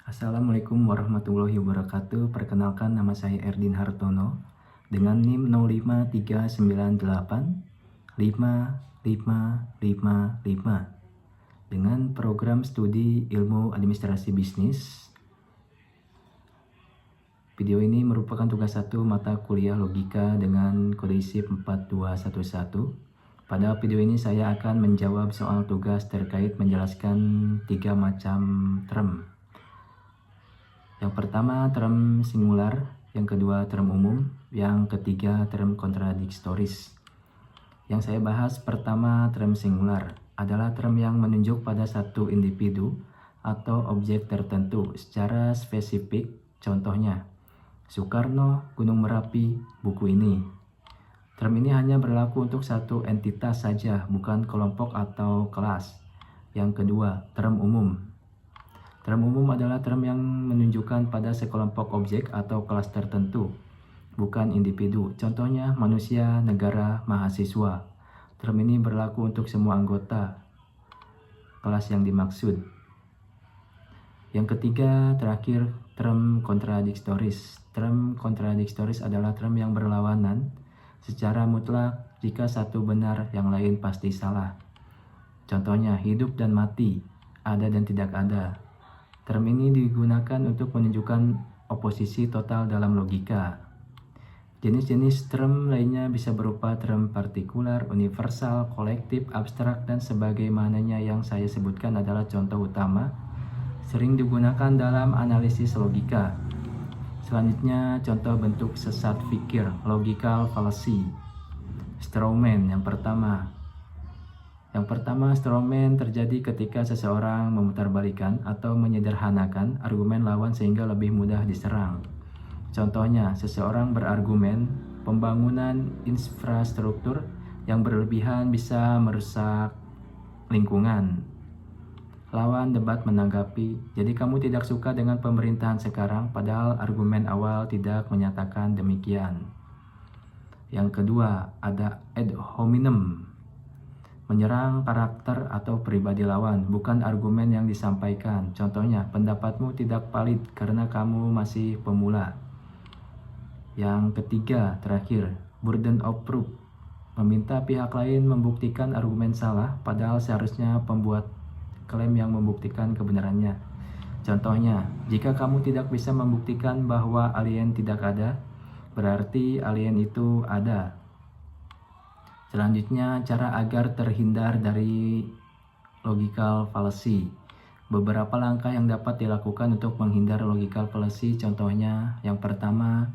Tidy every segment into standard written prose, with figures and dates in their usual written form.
Assalamualaikum warahmatullahi wabarakatuh. Perkenalkan, nama saya Erdin Hartono dengan NIM 05398555555 dengan program studi ilmu administrasi bisnis. Video ini merupakan tugas 1 mata kuliah logika dengan kode isi 4211. Pada video ini saya akan menjawab soal tugas terkait menjelaskan 3 macam term. Yang pertama term singular, yang kedua term umum, yang ketiga term kontradiktoris. Yang saya bahas pertama term singular adalah term yang menunjuk pada satu individu atau objek tertentu secara spesifik. Contohnya, Soekarno, Gunung Merapi, buku ini. Term ini hanya berlaku untuk satu entitas saja, bukan kelompok atau kelas. Yang kedua, term umum. Term umum adalah term yang menunjukkan pada sekelompok objek atau kelas tertentu, bukan individu. Contohnya, manusia, negara, mahasiswa. Term ini berlaku untuk semua anggota kelas yang dimaksud. Yang ketiga, terakhir, term kontradiktoris. Term kontradiktoris adalah term yang berlawanan secara mutlak. Jika satu benar, yang lain pasti salah. Contohnya, hidup dan mati, ada dan tidak ada. Term ini digunakan untuk menunjukkan oposisi total dalam logika. Jenis-jenis term lainnya bisa berupa term partikular, universal, kolektif, abstrak, dan sebagaimananya yang saya sebutkan adalah contoh utama sering digunakan dalam analisis logika. Selanjutnya, contoh bentuk sesat fikir, logical fallacy. Strawman yang pertama. Yang pertama, strawman terjadi ketika seseorang memutarbalikan atau menyederhanakan argumen lawan sehingga lebih mudah diserang. Contohnya, seseorang berargumen pembangunan infrastruktur yang berlebihan bisa merusak lingkungan. Lawan debat menanggapi, jadi kamu tidak suka dengan pemerintahan sekarang, padahal argumen awal tidak menyatakan demikian. Yang kedua, ada ad hominem. Menyerang karakter atau pribadi lawan, bukan argumen yang disampaikan. Contohnya, pendapatmu tidak valid karena kamu masih pemula. Yang ketiga, terakhir, burden of proof. Meminta pihak lain membuktikan argumen salah, padahal seharusnya pembuat klaim yang membuktikan kebenarannya. Contohnya, jika kamu tidak bisa membuktikan bahwa alien tidak ada, berarti alien itu ada. Selanjutnya, cara agar terhindar dari logical fallacy. Beberapa langkah yang dapat dilakukan untuk menghindar logical fallacy. Contohnya, yang pertama,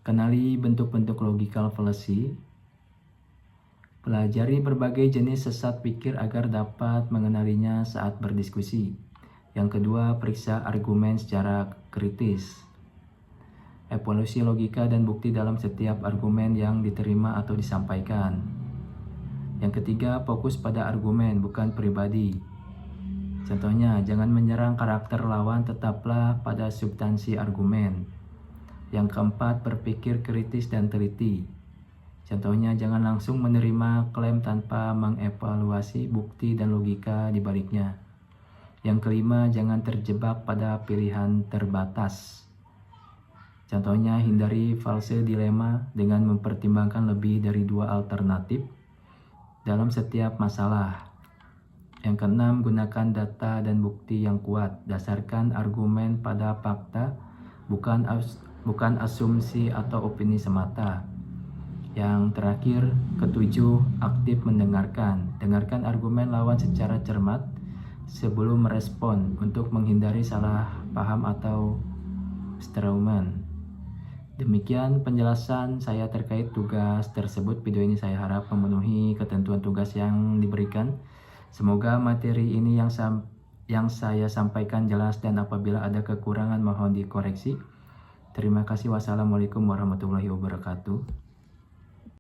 kenali bentuk-bentuk logical fallacy. Pelajari berbagai jenis sesat pikir agar dapat mengenalinya saat berdiskusi. Yang kedua, periksa argumen secara kritis. Evaluasi logika dan bukti dalam setiap argumen yang diterima atau disampaikan. Yang ketiga, fokus pada argumen, bukan pribadi. Contohnya, jangan menyerang karakter lawan, tetaplah pada substansi argumen. Yang keempat, berpikir kritis dan teliti. Contohnya, jangan langsung menerima klaim tanpa mengevaluasi bukti dan logika di baliknya. Yang kelima, jangan terjebak pada pilihan terbatas. Contohnya, hindari false dilema dengan mempertimbangkan lebih dari 2 alternatif dalam setiap masalah. Yang keenam, gunakan data dan bukti yang kuat. Dasarkan argumen pada fakta, bukan asumsi atau opini semata. Yang terakhir, ketujuh, aktif mendengarkan. Dengarkan argumen lawan secara cermat sebelum merespon untuk menghindari salah paham atau strawman. Demikian penjelasan saya terkait tugas tersebut. Video ini saya harap memenuhi ketentuan tugas yang diberikan. Semoga materi ini yang saya sampaikan jelas, dan apabila ada kekurangan mohon dikoreksi. Terima kasih. Wassalamualaikum warahmatullahi wabarakatuh.